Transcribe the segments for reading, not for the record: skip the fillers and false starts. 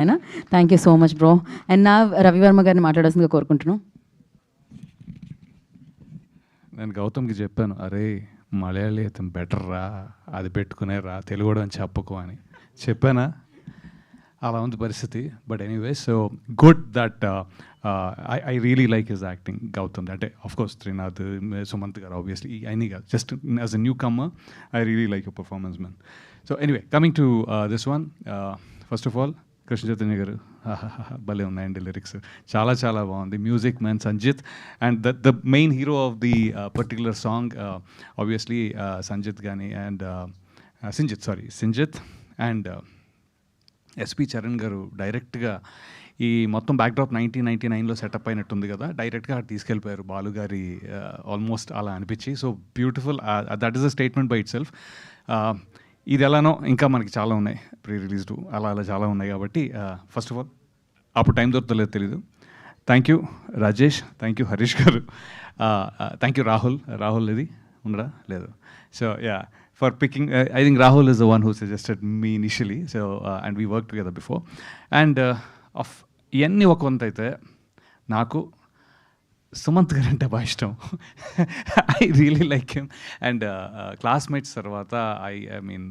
అయినా thank you so much bro. And నా రవివర్మ గారిని మాట్లాడాల్సిందిగా కోరుకుంటున్నాను. నేను గౌతమ్కి చెప్పాను, అరే మలయాళీ అతను బెటర్ రా, అది పెట్టుకునే రా, తెలుగు అని చెప్పకు అని చెప్పానా, అలా ఉంది పరిస్థితి. But anyway, so good that I really like his acting Gautam. అంటే of course Trinath, Sumanth garu obviously Aini garu, just as a newcomer I really like your performance man. So anyway, coming to this one, first of all Krishna Chaitanya garu భలే ఉన్నాయండి lyrics, చాలా చాలా బాగుంది. Music man Sanjith, and the main hero of the particular song obviously Sanjith కానీ, and Sinjith and SP Charan గారు డైరెక్ట్గా ఈ మొత్తం బ్యాక్డ్రాప్ 1999లో సెటప్ అయినట్టుంది కదా, డైరెక్ట్గా తీసుకెళ్ళిపోయారు బాలు గారి ఆల్మోస్ట్ అలా అనిపించి. So beautiful, that is a statement by it self. ఇది ఎలానో ఇంకా మనకి చాలా ఉన్నాయి, ప్రీ రిలీజ్డ్ అలా చాలా ఉన్నాయి. కాబట్టి ఫస్ట్ ఆఫ్ ఆల్ అప్పుడు టైం దొరుకుతలేదు తెలీదు. Thank you Rajesh, thank you Harish గారు, థ్యాంక్ యూ రాహుల్ ఇది ఉండరా లేదు. So yeah, for picking, I think Rahul is the one who suggested me initially, so and we worked together before. And of ఇవన్నీ ఒక వంత అయితే నాకు సుమంత్ గారు అంటే బాగా ఇష్టం. I really like him. And classmates తర్వాత I mean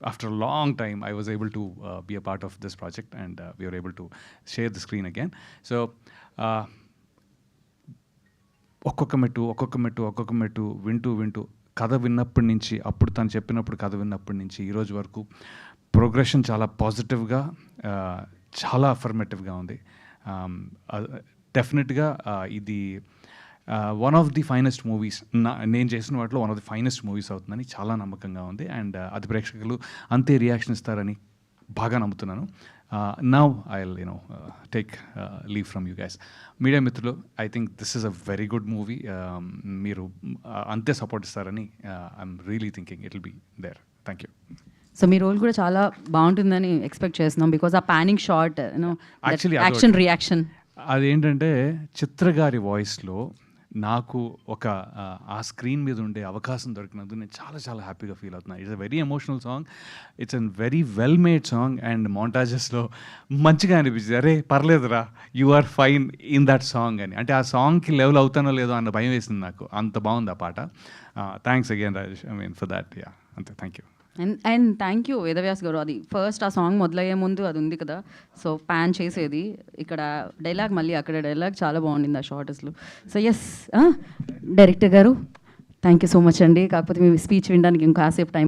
after long time I was able to be a part of this project, and we are able to share the screen again. So ఒక్కొక్క మెట్టు వింటూ కథ విన్నప్పటి నుంచి, అప్పుడు తను చెప్పినప్పుడు కథ విన్నప్పటి నుంచి ఈరోజు వరకు ప్రోగ్రెషన్ చాలా పాజిటివ్గా, చాలా అఫర్మేటివ్గా ఉంది. డెఫినెట్గా ఇది one of the finest movies, నేను చేసిన వాటిలో one of the finest movies అవుతుందని చాలా నమ్మకంగా ఉంది. అండ్ అది ప్రేక్షకులు అంతే రియాక్షన్ ఇస్తారని బాగా నమ్ముతున్నాను. Now I will take leave from you guys. Media మిత్రులు, I think this is a very good movie. మీరు అంతే సపోర్ట్ ఇస్తారని I'm really thinking it will be there. Thank you. So మీ రోల్ కూడా చాలా బాగుంటుందని ఎక్స్పెక్ట్ చేస్తున్నాం, బికాస్ ఆ panning shot, actually action reaction అదేంటంటే చిత్ర గారి వాయిస్లో నాకు ఒక ఆ స్క్రీన్ మీద ఉండే అవకాశం దొరికినందుకు నేను చాలా చాలా హ్యాపీగా ఫీల్ అవుతున్నాను. It's a very emotional song, it's a very well made song, and మౌంటాజెస్లో మంచిగా అనిపించింది. అరే పర్లేదురా, you are fine in that song అని. అంటే ఆ సాంగ్కి లెవెల్ అవుతానో లేదో అన్న భయం వేసింది నాకు, అంత బాగుంది ఆ పాట. Thanks again Rajesh, I mean for that. Yeah, అంతే, thank you. And thank you Vedavyas garu. అది ఫస్ట్ ఆ సాంగ్ మొదలయ్యే ముందు అది ఉంది కదా, సో ప్యాన్ చేసేది ఇక్కడ డైలాగ్, మళ్ళీ అక్కడ డైలాగ్ చాలా బాగుండింది ఆ షార్ట్ అసలు. సో ఎస్, డైరెక్టర్ గారు థ్యాంక్ యూ సో మచ్ అండి. కాకపోతే మీ స్పీచ్ వినడానికి ఇంకాసేపు టైం